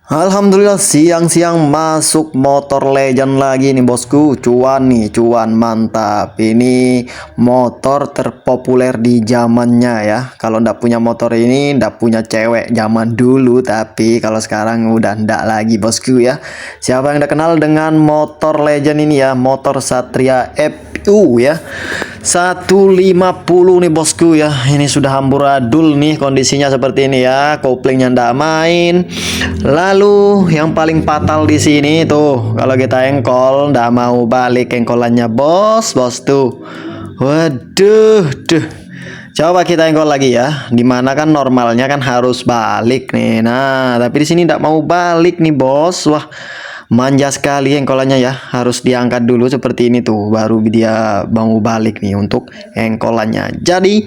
Alhamdulillah siang-siang masuk motor legend lagi nih bosku. Cuan nih, cuan mantap. Ini motor terpopuler di zamannya ya. Kalau ndak punya motor ini ndak punya cewek zaman dulu, tapi kalau sekarang udah ndak lagi bosku ya. Siapa yang udah kenal dengan motor legend ini ya? Motor Satria FU ya. 150 nih bosku ya. Ini sudah amburadul nih kondisinya seperti ini ya. Koplingnya ndak main. Lalu yang paling fatal di sini tuh kalau kita engkol ndak mau balik engkolannya bos tuh. Waduh, duh. Coba kita engkol lagi ya. Dimana kan normalnya kan harus balik nih. Nah, tapi di sini ndak mau balik nih bos. Wah, manja sekali engkolannya ya. Harus diangkat dulu seperti ini tuh, baru dia mau balik nih untuk engkolannya. Jadi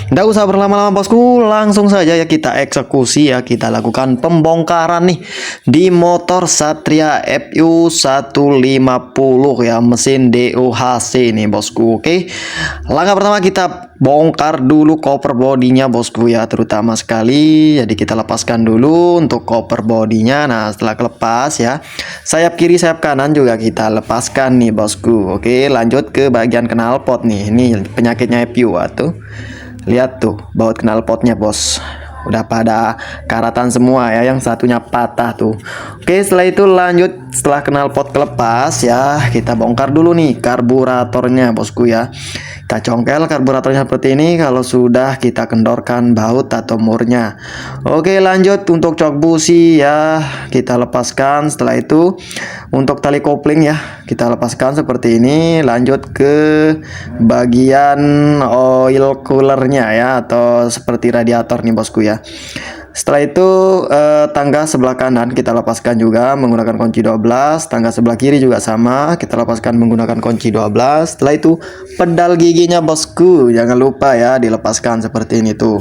nggak usah berlama-lama bosku, langsung saja ya kita eksekusi ya, kita lakukan pembongkaran nih di motor Satria FU 150 ya, mesin DOHC nih bosku. Oke, langkah pertama kita bongkar dulu cover bodinya bosku ya, terutama sekali. Jadi kita lepaskan dulu untuk cover bodinya. Nah, setelah lepas ya, sayap kiri sayap kanan juga kita lepaskan nih bosku. Oke, lanjut ke bagian knalpot nih. Ini penyakitnya FU tuh. Lihat tuh baut knalpotnya bos, udah pada karatan semua ya, yang satunya patah tuh. Oke, setelah itu lanjut, setelah knalpot kelepas ya, kita bongkar dulu nih karburatornya bosku ya. Kita congkel karburatornya seperti ini. Kalau sudah, kita kendorkan baut atau murnya. Oke, lanjut untuk jok busi ya, kita lepaskan. Setelah itu untuk tali kopling ya, kita lepaskan seperti ini. Lanjut ke bagian oil coolernya ya, atau seperti radiator nih bosku ya. Setelah itu tangga sebelah kanan kita lepaskan juga menggunakan kunci 12. Tangga sebelah kiri juga sama, kita lepaskan menggunakan kunci 12. Setelah itu pedal giginya bosku, jangan lupa ya dilepaskan seperti ini tuh.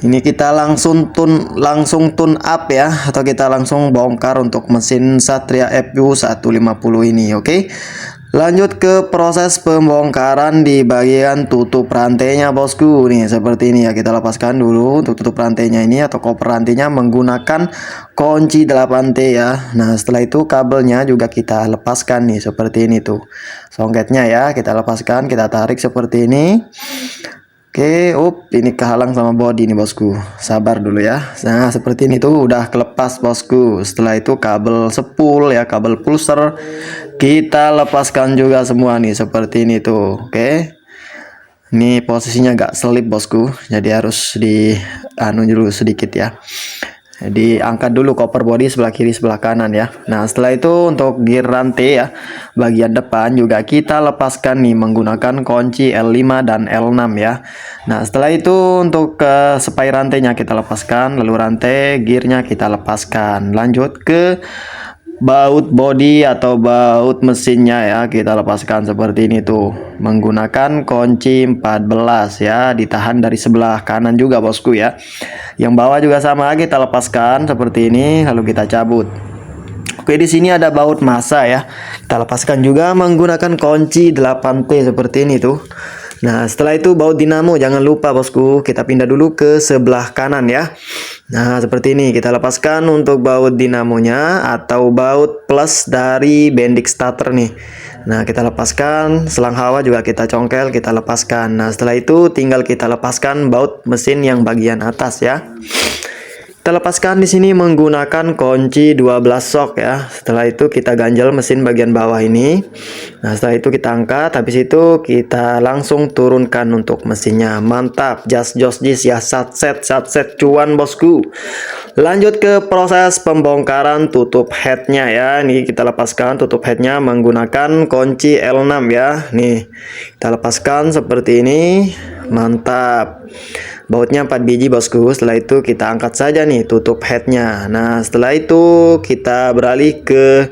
Ini kita langsung tune up ya, atau kita langsung bongkar untuk mesin Satria FU 150 ini. Oke, lanjut ke proses pembongkaran di bagian tutup rantainya bosku. Nih seperti ini ya, kita lepaskan dulu untuk tutup rantainya ini atau koper rantainya menggunakan kunci 8T ya. Nah, setelah itu kabelnya juga kita lepaskan nih seperti ini tuh, songketnya ya, kita lepaskan, kita tarik seperti ini. Oke, ini kehalang sama body nih bosku. Sabar dulu ya. Nah, seperti ini tuh udah kelepas bosku. Setelah itu kabel spool ya, kabel pulser kita lepaskan juga semua nih seperti ini tuh. Oke. Ini posisinya agak selip bosku. Jadi harus di dulu sedikit ya. Jadi angkat dulu cover body sebelah kiri sebelah kanan ya. Nah, setelah itu untuk gear rantai ya, bagian depan juga kita lepaskan nih menggunakan kunci L5 dan L6 ya. Nah, setelah itu untuk sepai rantainya kita lepaskan, lalu rantai gearnya kita lepaskan. Lanjut ke baut body atau baut mesinnya ya, kita lepaskan seperti ini tuh menggunakan kunci 14 ya, ditahan dari sebelah kanan juga bosku ya. Yang bawah juga sama, kita lepaskan seperti ini lalu kita cabut. Oke, di sini ada baut massa ya, kita lepaskan juga menggunakan kunci 8T seperti ini tuh. Nah, setelah itu baut dinamo jangan lupa bosku, kita pindah dulu ke sebelah kanan ya. Nah, seperti ini kita lepaskan untuk baut dinamonya atau baut plus dari bendik starter nih. Nah, kita lepaskan, selang hawa juga kita congkel, kita lepaskan. Nah, setelah itu tinggal kita lepaskan baut mesin yang bagian atas ya. Kita lepaskan di sini menggunakan kunci 12 shock ya. Setelah itu kita ganjel mesin bagian bawah ini. Nah, setelah itu kita angkat, habis itu kita langsung turunkan untuk mesinnya. Mantap, just ya, satset cuan bosku. Lanjut ke proses pembongkaran tutup headnya ya. Ini kita lepaskan tutup headnya menggunakan kunci L6 ya. Nih, kita lepaskan seperti ini. Mantap, bautnya 4 biji bosku. Setelah itu kita angkat saja nih tutup headnya. Nah, setelah itu kita beralih ke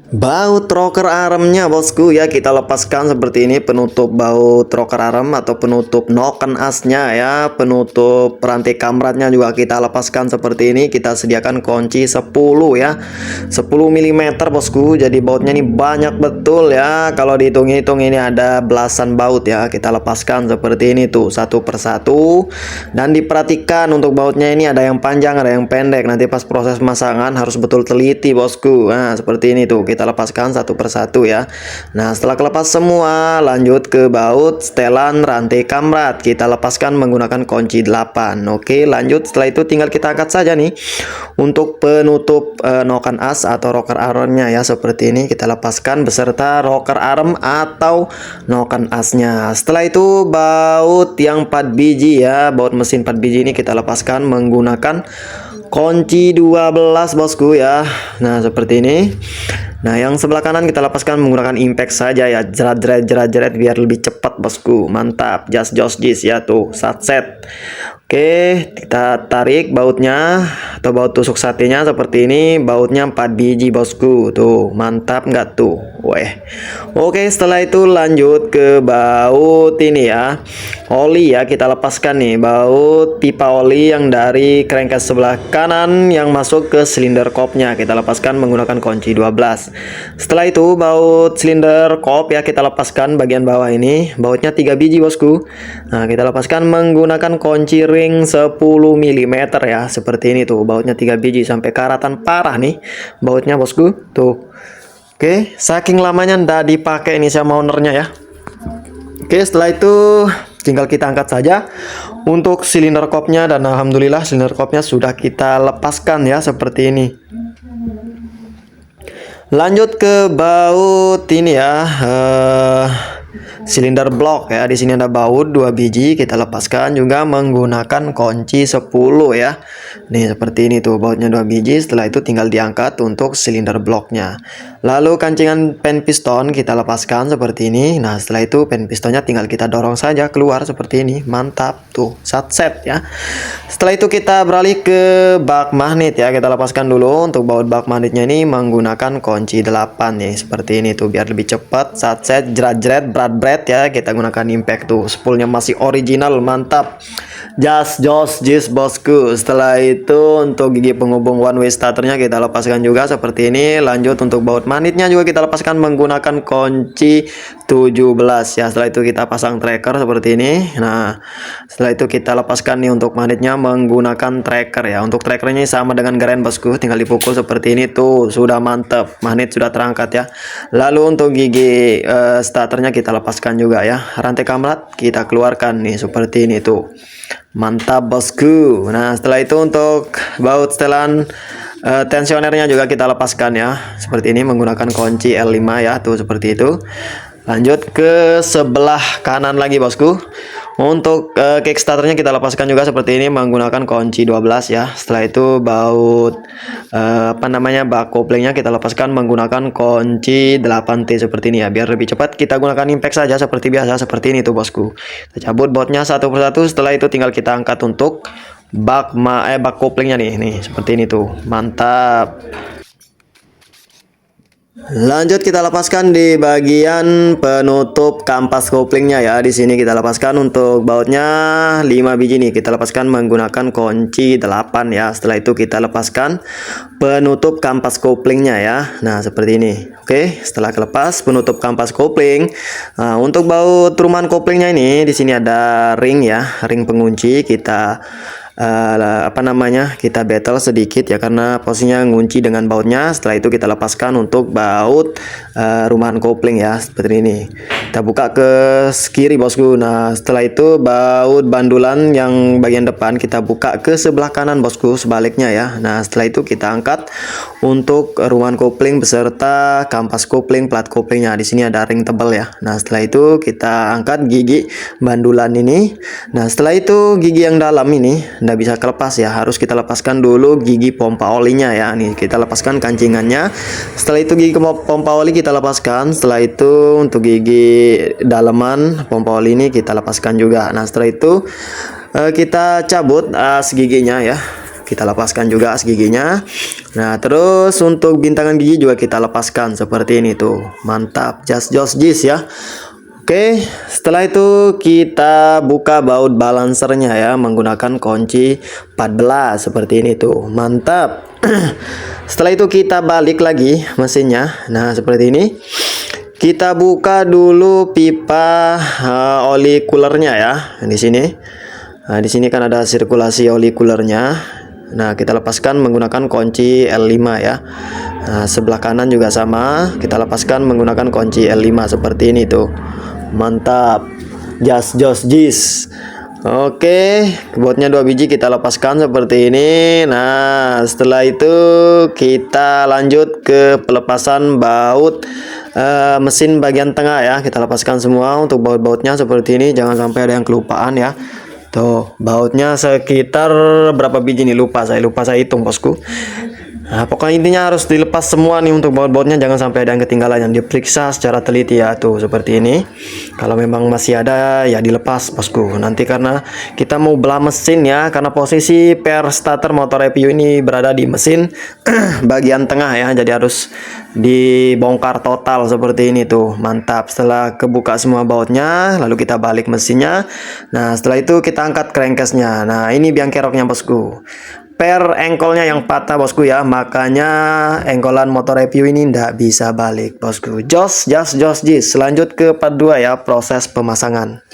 Baut rocker armnya bosku ya kita lepaskan seperti ini, penutup baut rocker arm atau penutup noken asnya ya, penutup rantai kamratnya juga kita lepaskan seperti ini. Kita sediakan kunci 10 ya, 10 mm bosku. Jadi bautnya ini banyak betul ya, kalau dihitung-hitung ini ada belasan baut ya. Kita lepaskan seperti ini tuh satu persatu, dan diperhatikan untuk bautnya ini ada yang panjang ada yang pendek. Nanti pas proses pemasangan harus betul teliti bosku. Nah seperti ini tuh kita lepaskan satu persatu ya. Nah setelah kelepas semua, lanjut ke baut setelan rantai kamrat. Kita lepaskan menggunakan kunci 8. Oke lanjut, setelah itu tinggal kita angkat saja nih untuk penutup noken as atau rocker armnya ya, seperti ini kita lepaskan beserta rocker arm atau noken asnya. Setelah itu baut yang 4 biji ya, baut mesin 4 biji ini kita lepaskan menggunakan kunci 12 bosku ya. Nah seperti ini. Nah yang sebelah kanan kita lepaskan menggunakan impact saja ya, jerat biar lebih cepat bosku. Mantap, just ya tuh set. Oke kita tarik bautnya atau baut tusuk satenya seperti ini. Bautnya 4 biji bosku tuh, mantap nggak tuh. Weh. Oke setelah itu lanjut ke baut ini ya, oli ya. Kita lepaskan nih baut pipa oli yang dari crankcase sebelah kanan yang masuk ke silinder kopnya. Kita lepaskan menggunakan kunci 12. Setelah itu baut silinder kop ya kita lepaskan bagian bawah ini. Bautnya 3 biji bosku. Nah kita lepaskan menggunakan kunci ring 10 mm ya, seperti ini tuh. Bautnya 3 biji sampai karatan parah nih bautnya bosku tuh. Oke, saking lamanya ndak dipakai ini sama ownernya ya. Oke, setelah itu tinggal kita angkat saja untuk silinder kopnya, dan alhamdulillah silinder kopnya sudah kita lepaskan ya, seperti ini. Lanjut ke baut ini ya, silinder blok ya. Di sini ada baut 2 biji, kita lepaskan juga menggunakan kunci 10 ya. Nih seperti ini tuh bautnya 2 biji. Setelah itu tinggal diangkat untuk silinder bloknya. Lalu kancingan pen piston kita lepaskan seperti ini. Nah setelah itu pen pistonnya tinggal kita dorong saja keluar seperti ini. Mantap tuh, set ya. Setelah itu kita beralih ke bak magnet ya. Kita lepaskan dulu untuk baut bak magnetnya ini menggunakan kunci 8 nih, seperti ini tuh biar lebih cepat. Set jerat berat ya, kita gunakan impact tuh. Spoolnya masih original, mantap. Just bosku. Setelah itu untuk gigi penghubung one way starternya kita lepaskan juga seperti ini. Lanjut untuk baut magnetnya juga kita lepaskan menggunakan kunci 17 ya. Setelah itu kita pasang tracker seperti ini. Nah setelah itu kita lepaskan nih untuk magnetnya menggunakan tracker ya. Untuk trackernya sama dengan garen bosku, tinggal dipukul seperti ini tuh, sudah mantap, magnet sudah terangkat ya. Lalu untuk gigi starternya kita lepaskan juga ya. Rantai kamrat kita keluarkan nih seperti ini tuh, mantap bosku. Nah setelah itu untuk baut setelan tensionernya juga kita lepaskan ya, seperti ini menggunakan kunci L5 ya tuh, seperti itu. Lanjut ke sebelah kanan lagi bosku. Untuk kickstarternya kita lepaskan juga seperti ini menggunakan kunci 12 ya. Setelah itu baut bak koplingnya kita lepaskan menggunakan kunci 8T seperti ini ya. Biar lebih cepat kita gunakan impact saja seperti biasa, seperti ini tuh bosku. Kita cabut bautnya satu persatu. Setelah itu tinggal kita angkat untuk bak koplingnya nih seperti ini tuh, mantap. Lanjut kita lepaskan di bagian penutup kampas koplingnya ya. Di sini kita lepaskan untuk bautnya 5 biji nih. Kita lepaskan menggunakan kunci 8 ya. Setelah itu kita lepaskan penutup kampas koplingnya ya. Nah, seperti ini. Oke, setelah kelepas penutup kampas kopling. Nah, untuk baut rumahan koplingnya ini di sini ada ring ya, ring pengunci. Kita kita battle sedikit ya karena posisinya ngunci dengan bautnya. Setelah itu kita lepaskan untuk baut rumahan kopling ya, seperti ini. Kita buka ke kiri bosku. Nah setelah itu baut bandulan yang bagian depan kita buka ke sebelah kanan bosku, sebaliknya ya. Nah setelah itu kita angkat untuk rumahan kopling beserta kampas kopling, plat koplingnya. Di sini ada ring tebal ya. Nah setelah itu kita angkat gigi bandulan ini. Nah setelah itu gigi yang dalam ini nggak bisa kelepas ya, harus kita lepaskan dulu gigi pompa olinya ya. Nih kita lepaskan kancingannya. Setelah itu gigi pompa oli kita lepaskan. Setelah itu untuk gigi dalaman pompa oli ini kita lepaskan juga. Nah setelah itu kita cabut as giginya ya. kita lepaskan juga giginya. Nah, terus untuk bintangan gigi juga kita lepaskan seperti ini tuh. Mantap, just jis ya. Oke, setelah itu kita buka baut balancernya ya menggunakan kunci 14 seperti ini tuh. Mantap. Setelah itu kita balik lagi mesinnya. Nah, seperti ini. Kita buka dulu pipa oli coolernya ya. Di sini. Nah, di sini kan ada sirkulasi oli coolernya. Nah, kita lepaskan menggunakan kunci L5 ya. Nah, sebelah kanan juga sama, kita lepaskan menggunakan kunci L5 seperti ini tuh. Mantap. Just jis. Oke, bautnya 2 biji kita lepaskan seperti ini. Nah, setelah itu kita lanjut ke pelepasan baut mesin bagian tengah ya. Kita lepaskan semua untuk baut-bautnya seperti ini, jangan sampai ada yang kelupaan ya. Tuh, bautnya sekitar berapa biji nih, saya lupa saya hitung bosku. Nah, pokoknya intinya harus dilepas semua nih untuk baut-bautnya, jangan sampai ada yang ketinggalan, yang diperiksa secara teliti ya. Tuh, seperti ini. Kalau memang masih ada ya dilepas bosku. Nanti karena kita mau belah mesin ya, karena posisi per starter motor review ini berada di mesin bagian tengah ya, jadi harus dibongkar total seperti ini tuh. Mantap. Setelah kebuka semua bautnya, lalu kita balik mesinnya. Nah, setelah itu kita angkat crankcase-nya. Nah, ini biang keroknya bosku. Per engkolnya yang patah bosku ya, makanya engkolan motor review ini ndak bisa balik bosku. Jos jis. Lanjut ke part 2 ya, proses pemasangan.